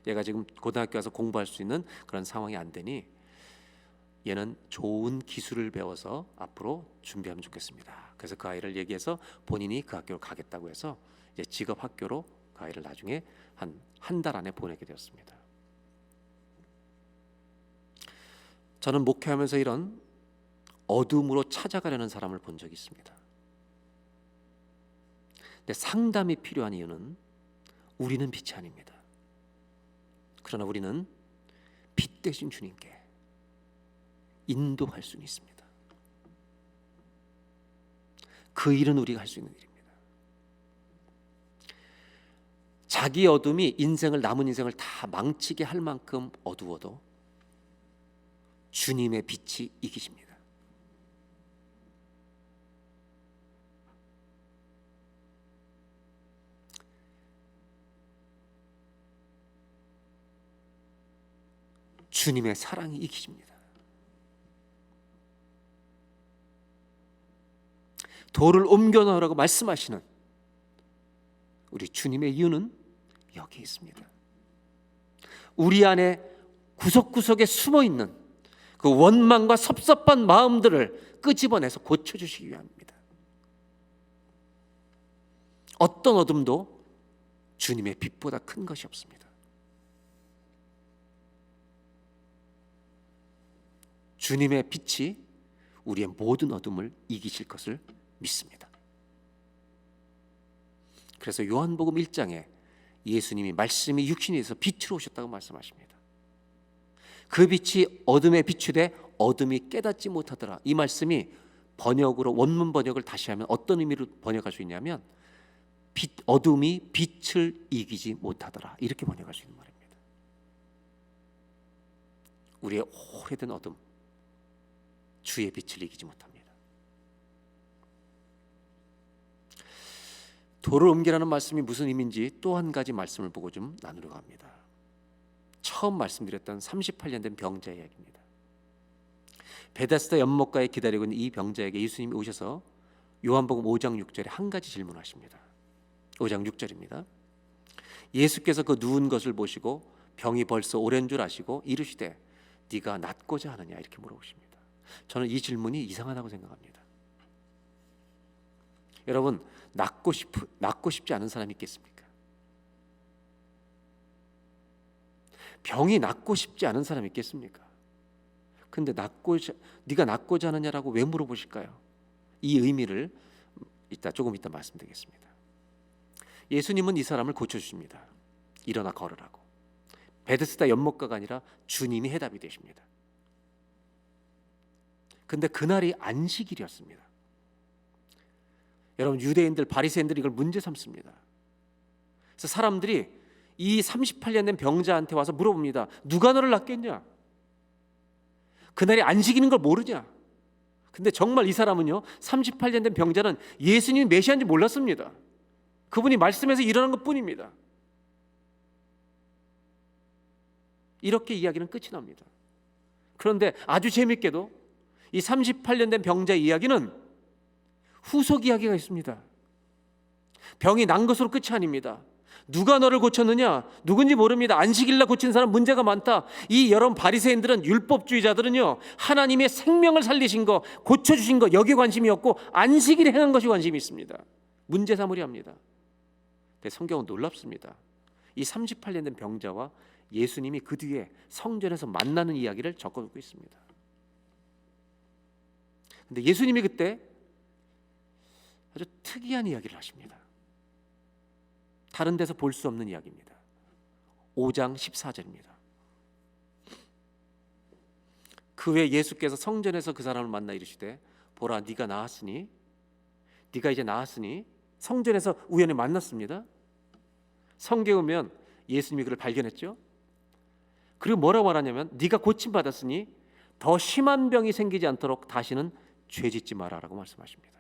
얘가 지금 고등학교 와서 공부할 수 있는 그런 상황이 안 되니 얘는 좋은 기술을 배워서 앞으로 준비하면 좋겠습니다. 그래서 그 아이를 얘기해서 본인이 그 학교로 가겠다고 해서 이제 직업 학교로 그 아이를 나중에 한 달 안에 보내게 되었습니다. 저는 목회하면서 이런 어둠으로 찾아가려는 사람을 본 적이 있습니다. 근데 상담이 필요한 이유는 우리는 빛이 아닙니다. 그러나 우리는 빛 대신 주님께 인도할 수는 있습니다. 그 일은 우리가 할 수 있는 일입니다. 자기 어둠이 남은 인생을 다 망치게 할 만큼 어두워도 주님의 빛이 이기십니다. 주님의 사랑이 이기십니다. 돌을 옮겨 놓으라고 말씀하시는 우리 주님의 이유는 여기 있습니다. 우리 안에 구석구석에 숨어 있는 그 원망과 섭섭한 마음들을 끄집어내서 고쳐주시기 위함입니다. 어떤 어둠도 주님의 빛보다 큰 것이 없습니다. 주님의 빛이 우리의 모든 어둠을 이기실 것을 믿습니다. 그래서 요한복음 1장에 예수님이 말씀이 육신이 돼서 빛으로 오셨다고 말씀하십니다. 그 빛이 어둠에 비추되 어둠이 깨닫지 못하더라. 이 말씀이 번역으로 원문 번역을 다시 하면 어떤 의미로 번역할 수 있냐면 어둠이 빛을 이기지 못하더라. 이렇게 번역할 수 있는 말입니다. 우리의 오래된 어둠, 주의 빛을 이기지 못합니다. 돌을 옮기라는 말씀이 무슨 의미인지 또 한 가지 말씀을 보고 좀 나누려고 합니다. 처음 말씀드렸던 38년 된 병자 이야기입니다. 베데스다 연못가에 기다리고 있는 이 병자에게 예수님이 오셔서 요한복음 5장 6절에 한 가지 질문하십니다. 5장 6절입니다. 예수께서 그 누운 것을 보시고 병이 벌써 오랜 줄 아시고 이르시되 네가 낫고자 하느냐 이렇게 물어보십니다. 저는 이 질문이 이상하다고 생각합니다. 여러분, 낫고 싶지 않은 사람이 있겠습니까? 병이 낫고 싶지 않은 사람이 있겠습니까? 근데 네가 낫고자 하느냐라고 왜 물어보실까요? 이 의미를 조금 이따 말씀드리겠습니다. 예수님은 이 사람을 고쳐주십니다. 일어나 걸으라고. 베데스다 연못가가 아니라 주님이 해답이 되십니다. 근데 그날이 안식일이었습니다. 여러분, 유대인들 바리새인들이 이걸 문제 삼습니다. 그래서 사람들이 이 38년 된 병자한테 와서 물어봅니다. 누가 너를 낫겠냐? 그날이 안식일인 걸 모르냐? 근데 정말 이 사람은요, 38년 된 병자는 예수님이 메시아인지 몰랐습니다. 그분이 말씀에서 일어난 것뿐입니다. 이렇게 이야기는 끝이 납니다. 그런데 아주 재밌게도 이 38년 된 병자 이야기는 후속 이야기가 있습니다. 병이 난 것으로 끝이 아닙니다. 누가 너를 고쳤느냐? 누군지 모릅니다. 안식일날 고친 사람 문제가 많다. 이 여러분 바리새인들은, 율법주의자들은요, 하나님의 생명을 살리신 거, 고쳐주신 거 여기에 관심이 없고 안식일에 행한 것이 관심이 있습니다. 문제 삼으려 합니다. 근데 성경은 놀랍습니다. 이 38년 된 병자와 예수님이 그 뒤에 성전에서 만나는 이야기를 적어놓고 있습니다. 근데 예수님이 그때 아주 특이한 이야기를 하십니다. 다른 데서 볼 수 없는 이야기입니다. 5장 14절입니다. 그 후에 예수께서 성전에서 그 사람을 만나 이르시되 보라 네가 이제 나았으니 성전에서 우연히 만났습니다. 성경에 보면 예수님이 그를 발견했죠. 그리고 뭐라고 말하냐면 네가 고침받았으니 더 심한 병이 생기지 않도록 다시는 죄짓지 마라라고 말씀하십니다.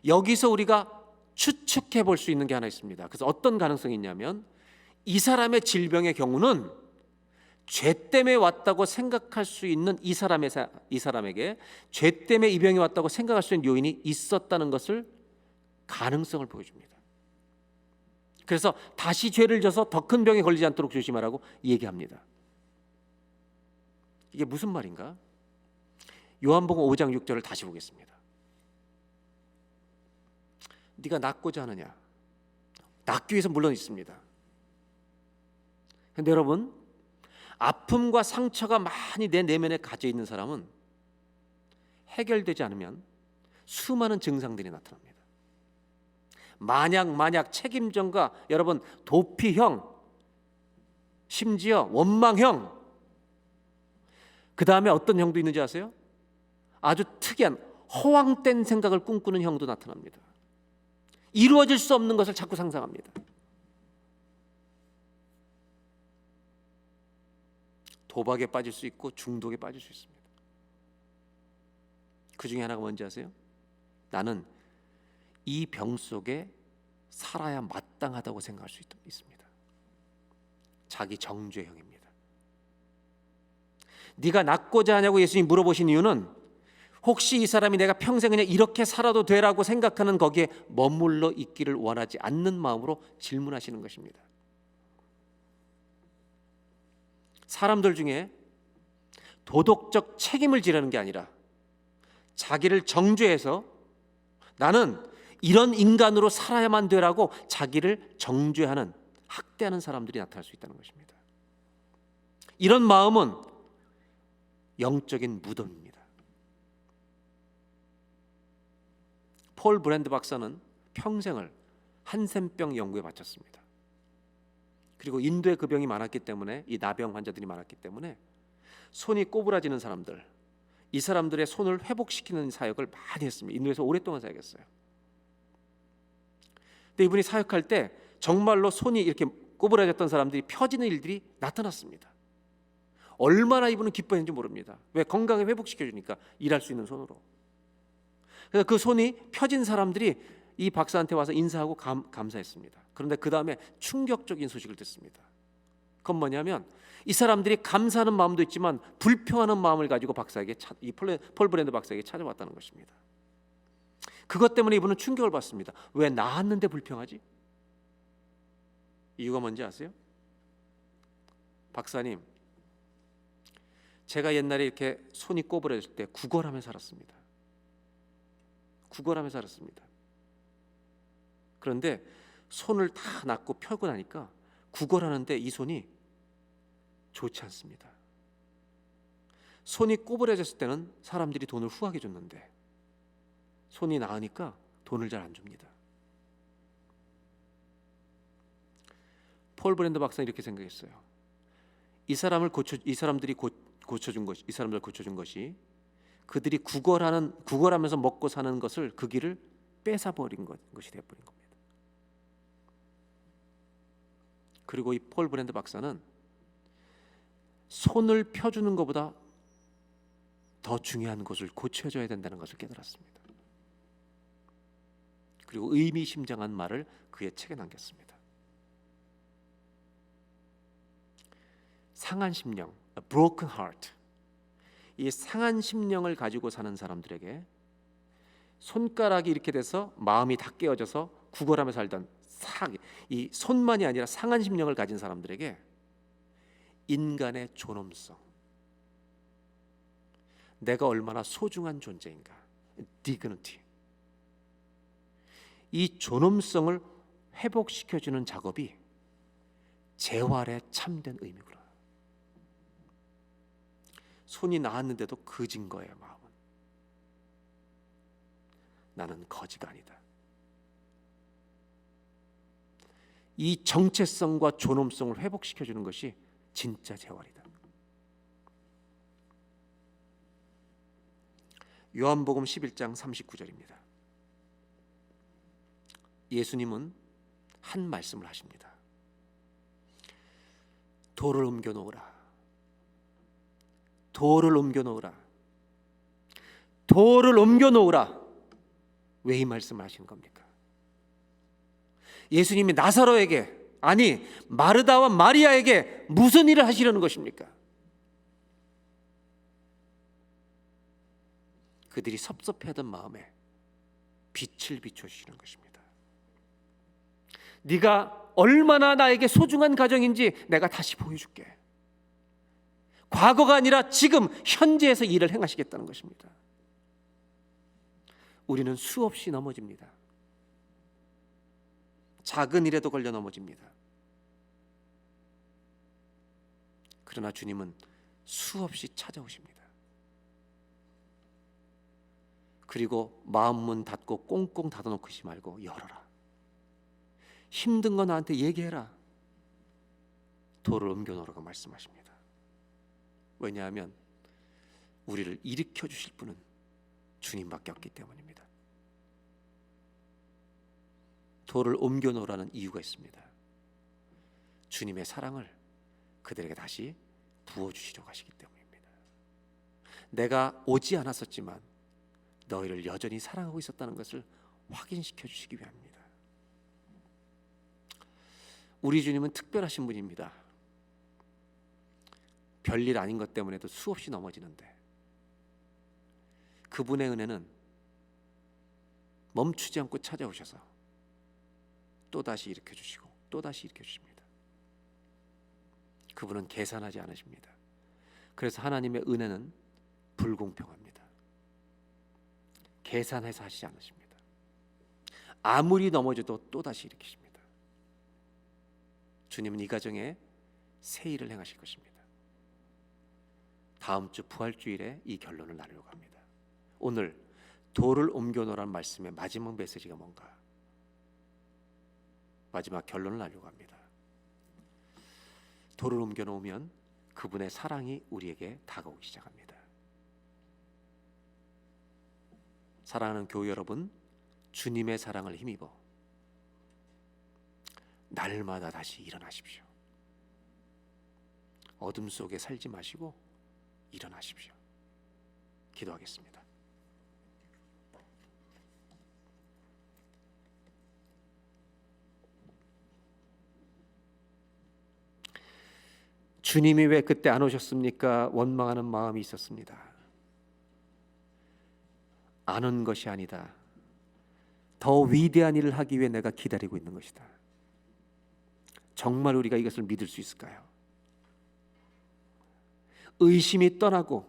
여기서 우리가 추측해 볼 수 있는 게 하나 있습니다. 그래서 어떤 가능성이 있냐면 이 사람의 질병의 경우는 죄 때문에 왔다고 생각할 수 있는 이 사람에게 죄 때문에 이 병이 왔다고 생각할 수 있는 요인이 있었다는 것을 가능성을 보여줍니다. 그래서 다시 죄를 져서 더 큰 병에 걸리지 않도록 조심하라고 얘기합니다. 이게 무슨 말인가? 요한복음 5장 6절을 다시 보겠습니다. 네가 낫고자 하느냐? 낫기 위해서 물론 있습니다. 그런데 여러분, 아픔과 상처가 많이 내 내면에 가져 있는 사람은 해결되지 않으면 수많은 증상들이 나타납니다. 만약 책임전가, 여러분 도피형, 심지어 원망형, 그 다음에 어떤 형도 있는지 아세요? 아주 특이한 허황된 생각을 꿈꾸는 형도 나타납니다. 이루어질 수 없는 것을 자꾸 상상합니다. 도박에 빠질 수 있고 중독에 빠질 수 있습니다. 그 중에 하나가 뭔지 아세요? 나는 이 병 속에 살아야 마땅하다고 생각할 수 있습니다. 자기 정죄형입니다. 네가 낫고자 하냐고 예수님이 물어보신 이유는 혹시 이 사람이 내가 평생 그냥 이렇게 살아도 되라고 생각하는 거기에 머물러 있기를 원하지 않는 마음으로 질문하시는 것입니다. 사람들 중에 도덕적 책임을 지라는 게 아니라 자기를 정죄해서 나는 이런 인간으로 살아야만 되라고 자기를 정죄하는, 학대하는 사람들이 나타날 수 있다는 것입니다. 이런 마음은 영적인 무덤입니다. 폴 브랜드 박사는 평생을 한센병 연구에 바쳤습니다. 그리고 인도에 그 병이 많았기 때문에, 이 나병 환자들이 많았기 때문에 손이 꼬부라지는 사람들, 이 사람들의 손을 회복시키는 사역을 많이 했습니다. 인도에서 오랫동안 사역했어요. 근데 이분이 사역할 때 정말로 손이 이렇게 꼬부라졌던 사람들이 펴지는 일들이 나타났습니다. 얼마나 이분은 기뻐했는지 모릅니다. 왜? 건강에 회복시켜주니까, 일할 수 있는 손으로. 그래서 그 손이 펴진 사람들이 이 박사한테 와서 인사하고 감사했습니다. 그런데 그 다음에 충격적인 소식을 듣습니다. 그건 뭐냐면 이 사람들이 감사하는 마음도 있지만 불평하는 마음을 가지고 박사에게, 이 폴 브랜드 박사에게 찾아왔다는 것입니다. 그것 때문에 이분은 충격을 받습니다. 왜 나았는데 불평하지? 이유가 뭔지 아세요? 박사님, 제가 옛날에 이렇게 손이 꼬부라졌을 때 구걸하며 살았습니다. 구걸하며 살았습니다. 그런데 손을 다 놨고 펴고 나니까 구걸하는데 이 손이 좋지 않습니다. 손이 꼬부라졌을 때는 사람들이 돈을 후하게 줬는데 손이 나으니까 돈을 잘 안 줍니다. 폴 브랜드 박사는 이렇게 생각했어요. 이 사람들을 고쳐준 것이 그들이 구걸하면서 먹고 사는 것을, 그 길을 뺏어버린 것이 되어버린 겁니다. 그리고 이 폴 브랜드 박사는 손을 펴주는 것보다 더 중요한 것을 고쳐줘야 된다는 것을 깨달았습니다. 그리고 의미심장한 말을 그의 책에 남겼습니다. 상한 심령, a broken heart. 이 상한 심령을 가지고 사는 사람들에게, 손가락이 이렇게 돼서 마음이 다 깨어져서 구걸하며 살던 이 손만이 아니라 상한 심령을 가진 사람들에게 인간의 존엄성, 내가 얼마나 소중한 존재인가, dignity, 이 존엄성을 회복시켜주는 작업이 재활의 참된 의미구나. 손이 나았는데도 거진 거예요. 마음은 나는 거지가 아니다. 이 정체성과 존엄성을 회복시켜주는 것이 진짜 재활이다. 요한복음 11장 39절입니다. 예수님은 한 말씀을 하십니다. 돌을 옮겨 놓으라. 돌을 옮겨 놓으라. 돌을 옮겨 놓으라. 왜 이 말씀을 하시는 겁니까? 예수님이 나사로에게, 아니 마르다와 마리아에게 무슨 일을 하시려는 것입니까? 그들이 섭섭해하던 마음에 빛을 비춰주시는 것입니다. 네가 얼마나 나에게 소중한 가정인지 내가 다시 보여줄게. 과거가 아니라 지금 현재에서 일을 행하시겠다는 것입니다. 우리는 수없이 넘어집니다. 작은 일에도 걸려 넘어집니다. 그러나 주님은 수없이 찾아오십니다. 그리고 마음 문 닫고 꽁꽁 닫아놓고 있지 말고 열어라. 힘든 거 나한테 얘기해라. 돌을 옮겨놓으라고 말씀하십니다. 왜냐하면 우리를 일으켜 주실 분은 주님밖에 없기 때문입니다. 돌을 옮겨놓으라는 이유가 있습니다. 주님의 사랑을 그들에게 다시 부어주시려고 하시기 때문입니다. 내가 오지 않았었지만 너희를 여전히 사랑하고 있었다는 것을 확인시켜 주시기 위함입니다. 우리 주님은 특별하신 분입니다. 별일 아닌 것 때문에도 수없이 넘어지는데 그분의 은혜는 멈추지 않고 찾아오셔서 또다시 일으켜 주시고 또다시 일으켜 주십니다. 그분은 계산하지 않으십니다. 그래서 하나님의 은혜는 불공평합니다. 계산해서 하시지 않으십니다. 아무리 넘어져도 또다시 일으키십니다. 주님은 이 가정에 새 일을 행하실 것입니다. 다음 주 부활주일에 이 결론을 나누려고 합니다. 오늘 돌을 옮겨놓으라는 말씀의 마지막 메시지가 뭔가, 마지막 결론을 나누려고 합니다. 돌을 옮겨놓으면 그분의 사랑이 우리에게 다가오기 시작합니다. 사랑하는 교회 여러분, 주님의 사랑을 힘입어 날마다 다시 일어나십시오. 어둠 속에 살지 마시고 일어나십시오. 기도하겠습니다. 주님이 왜 그때 안 오셨습니까? 원망하는 마음이 있었습니다. 아는 것이 아니다. 더 위대한 일을 하기 위해 내가 기다리고 있는 것이다. 정말 우리가 이것을 믿을 수 있을까요? 의심이 떠나고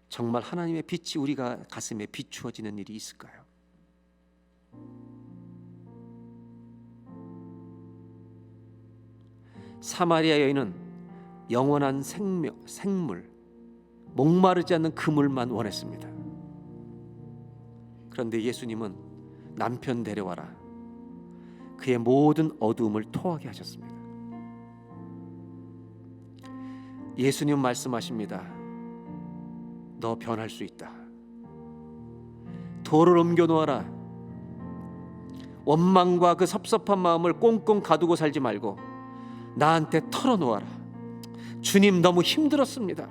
정말 하나님의 빛이 우리가 가슴에 비추어지는 일이 있을까요? 사마리아 여인은 영원한 생물, 목마르지 않는 그물만 원했습니다. 그런데 예수님은 남편 데려와라, 그의 모든 어두움을 토하게 하셨습니다. 예수님 말씀하십니다. 너 변할 수 있다. 돌을 옮겨 놓아라. 원망과 그 섭섭한 마음을 꽁꽁 가두고 살지 말고 나한테 털어놓아라. 주님 너무 힘들었습니다.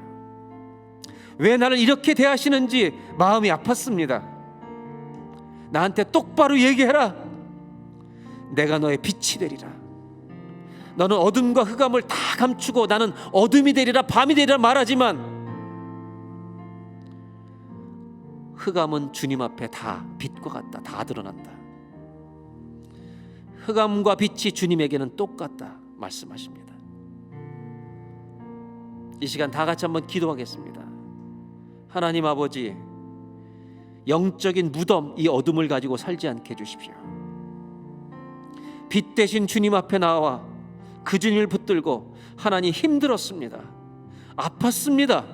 왜 나를 이렇게 대하시는지 마음이 아팠습니다. 나한테 똑바로 얘기해라. 내가 너의 빛이 되리라. 너는 어둠과 흑암을 다 감추고 나는 어둠이 되리라, 밤이 되리라 말하지만 흑암은 주님 앞에 다 빛과 같다. 다 드러난다. 흑암과 빛이 주님에게는 똑같다 말씀하십니다. 이 시간 다 같이 한번 기도하겠습니다. 하나님 아버지, 영적인 무덤, 이 어둠을 가지고 살지 않게 해주십시오. 빛 대신 주님 앞에 나와 그 주님을 붙들고 하나님 힘들었습니다. 아팠습니다.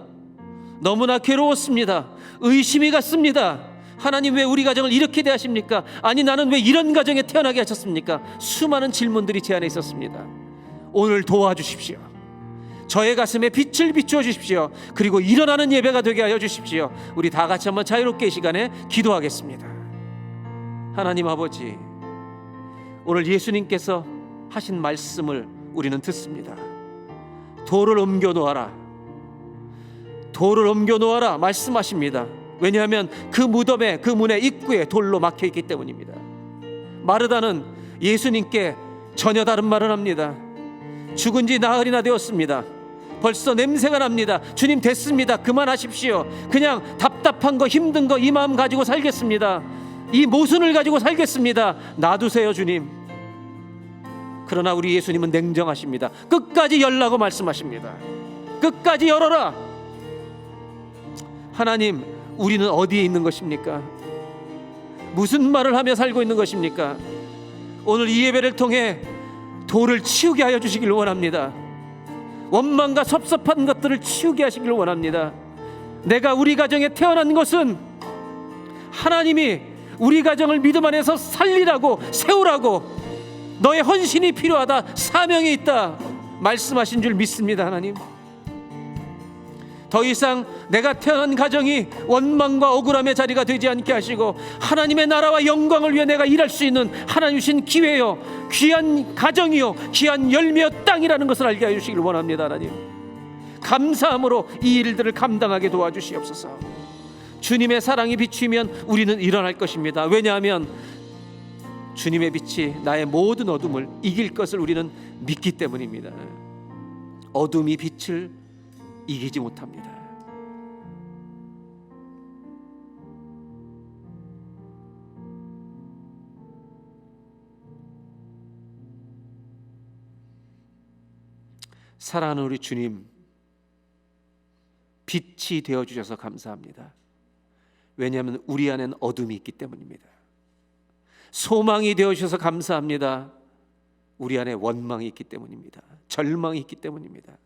너무나 괴로웠습니다. 의심이 갔습니다. 하나님 왜 우리 가정을 이렇게 대하십니까? 아니 나는 왜 이런 가정에 태어나게 하셨습니까? 수많은 질문들이 제 안에 있었습니다. 오늘 도와주십시오. 저의 가슴에 빛을 비추어 주십시오. 그리고 일어나는 예배가 되게 하여 주십시오. 우리 다 같이 한번 자유롭게 이 시간에 기도하겠습니다. 하나님 아버지, 오늘 예수님께서 하신 말씀을 우리는 듣습니다. 돌을 옮겨 놓아라. 돌을 옮겨 놓아라 말씀하십니다. 왜냐하면 그 무덤에, 그 문의 입구에 돌로 막혀 있기 때문입니다. 마르다는 예수님께 전혀 다른 말을 합니다. 죽은 지 나흘이나 되었습니다. 벌써 냄새가 납니다. 주님 됐습니다. 그만하십시오. 그냥 답답한 거, 힘든 거 이 마음 가지고 살겠습니다. 이 모순을 가지고 살겠습니다. 놔두세요 주님. 그러나 우리 예수님은 냉정하십니다. 끝까지 열라고 말씀하십니다. 끝까지 열어라. 하나님, 우리는 어디에 있는 것입니까? 무슨 말을 하며 살고 있는 것입니까? 오늘 이 예배를 통해 돌을 치우게 하여 주시길 원합니다. 원망과 섭섭한 것들을 치우게 하시길 원합니다. 내가 우리 가정에 태어난 것은 하나님이 우리 가정을 믿음 안에서 살리라고, 세우라고, 너의 헌신이 필요하다, 사명이 있다 말씀하신 줄 믿습니다. 하나님, 더 이상 내가 태어난 가정이 원망과 억울함의 자리가 되지 않게 하시고 하나님의 나라와 영광을 위해 내가 일할 수 있는 하나님 주신 기회요, 귀한 가정이요, 귀한 열매여 땅이라는 것을 알게 하여 주시길 원합니다. 하나님, 감사함으로 이 일들을 감당하게 도와주시옵소서. 주님의 사랑이 비추면 우리는 일어날 것입니다. 왜냐하면 주님의 빛이 나의 모든 어둠을 이길 것을 우리는 믿기 때문입니다. 어둠이 빛을 이기지 못합니다. 사랑하는 우리 주님, 빛이 되어주셔서 감사합니다. 왜냐하면 우리 안엔 어둠이 있기 때문입니다. 소망이 되어주셔서 감사합니다. 우리 안에 원망이 있기 때문입니다. 절망이 있기 때문입니다.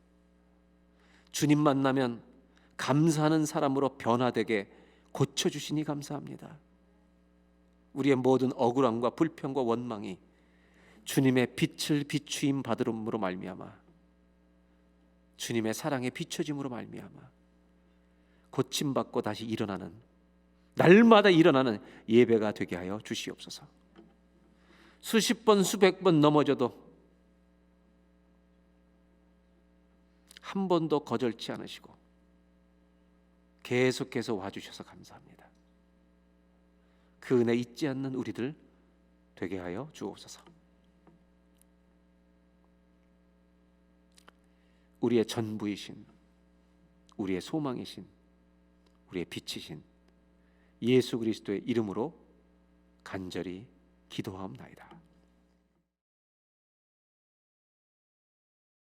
주님 만나면 감사하는 사람으로 변화되게 고쳐주시니 감사합니다. 우리의 모든 억울함과 불평과 원망이 주님의 빛을 비추임 받음으로 말미암아, 주님의 사랑에 비춰짐으로 말미암아 고침받고 다시 일어나는, 날마다 일어나는 예배가 되게 하여 주시옵소서. 수십 번 수백 번 넘어져도 한 번도 거절치 않으시고 계속해서 와주셔서 감사합니다. 그 은혜 잊지 않는 우리들 되게 하여 주옵소서. 우리의 전부이신, 우리의 소망이신, 우리의 빛이신 예수 그리스도의 이름으로 간절히 기도하옵나이다.